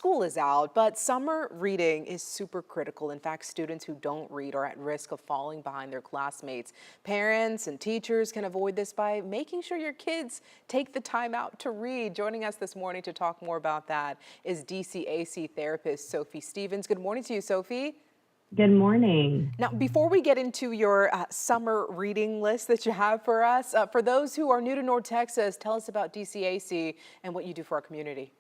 School is out, but summer reading is super critical. In fact, students who don't read are at risk of falling behind their classmates. Parents and teachers can avoid this by making sure your kids take the time out to read. Joining us this morning to talk more about that is DCAC therapist Sophie Stevens. Good morning to you, Sophie. Good morning. Now, before we get into your summer reading list that you have for us, for those who are new to North Texas, tell us about DCAC and what you do for our community.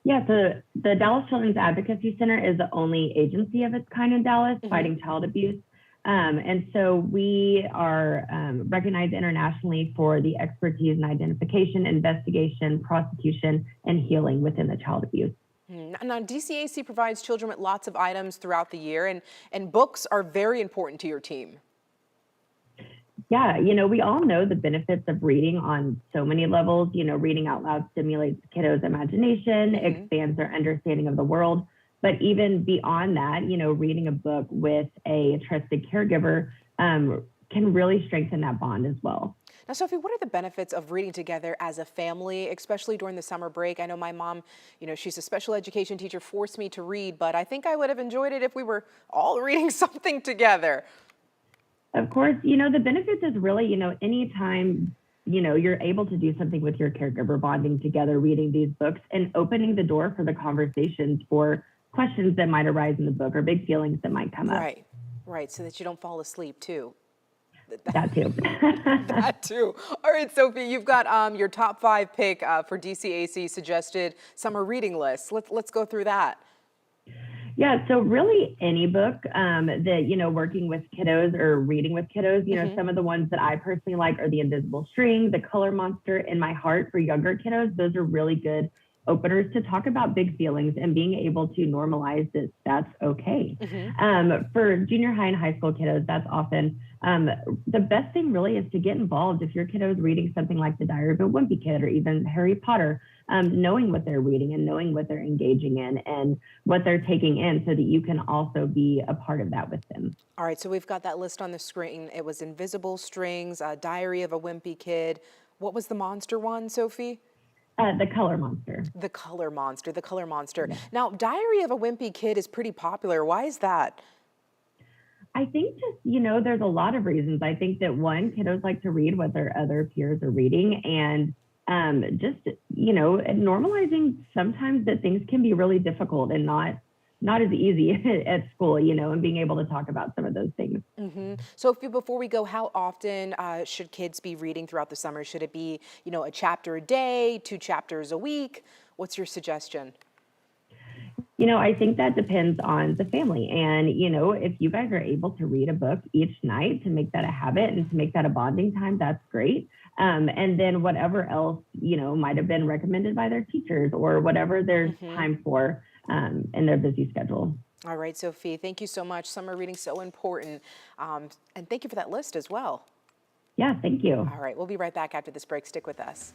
Yeah, the Dallas Children's Advocacy Center is the only agency of its kind in Dallas fighting child abuse. And so we are recognized internationally for the expertise in identification, investigation, prosecution, and healing within the child abuse. Now, DCAC provides children with lots of items throughout the year, and books are very important to your team. Yeah, we all know the benefits of reading on so many levels. Reading out loud stimulates kiddos' imagination, expands their understanding of the world. But even beyond that, reading a book with a trusted caregiver can really strengthen that bond as well. Now, Sophie, what are the benefits of reading together as a family, especially during the summer break? I know my mom, she's a special education teacher, forced me to read, but I think I would have enjoyed it if we were all reading something together. Of course, the benefits is really, anytime, you're able to do something with your caregiver, bonding together, reading these books and opening the door for the conversations for questions that might arise in the book or big feelings that might come up. Right, so that you don't fall asleep too. That too. That too. All right, Sophie, you've got your top 5 pick for DCAC suggested summer reading list. Let's go through that. Yeah, so really any book that, working with kiddos or reading with kiddos, some of the ones that I personally like are The Invisible String, The Color Monster, In My Heart for younger kiddos. Those are really good openers to talk about big feelings and being able to normalize that that's okay. For junior high and high school kiddos, that's often the best thing really is to get involved. If your kiddo is reading something like The Diary of a Wimpy Kid or even Harry Potter, knowing what they're reading and knowing what they're engaging in and what they're taking in so that you can also be a part of that with them. All right, so we've got that list on the screen. It was Invisible Strings, Diary of a Wimpy Kid. What was the monster one, Sophie? The Color Monster. The Color Monster, The Color Monster. Yeah. Now, Diary of a Wimpy Kid is pretty popular. Why is that? I think just, there's a lot of reasons. I think that one, kiddos like to read what their other peers are reading, and just, normalizing sometimes that things can be really difficult and not as easy at school, and being able to talk about some of those things. So before we go, how often should kids be reading throughout the summer? Should it be, a chapter a day, 2 chapters a week? What's your suggestion? I think that depends on the family. And, if you guys are able to read a book each night to make that a habit and to make that a bonding time, that's great. And then whatever else, might have been recommended by their teachers or whatever there's time for in their busy schedule. All right, Sophie, thank you so much. Summer reading so important. And thank you for that list as well. Yeah, thank you. All right, we'll be right back after this break. Stick with us.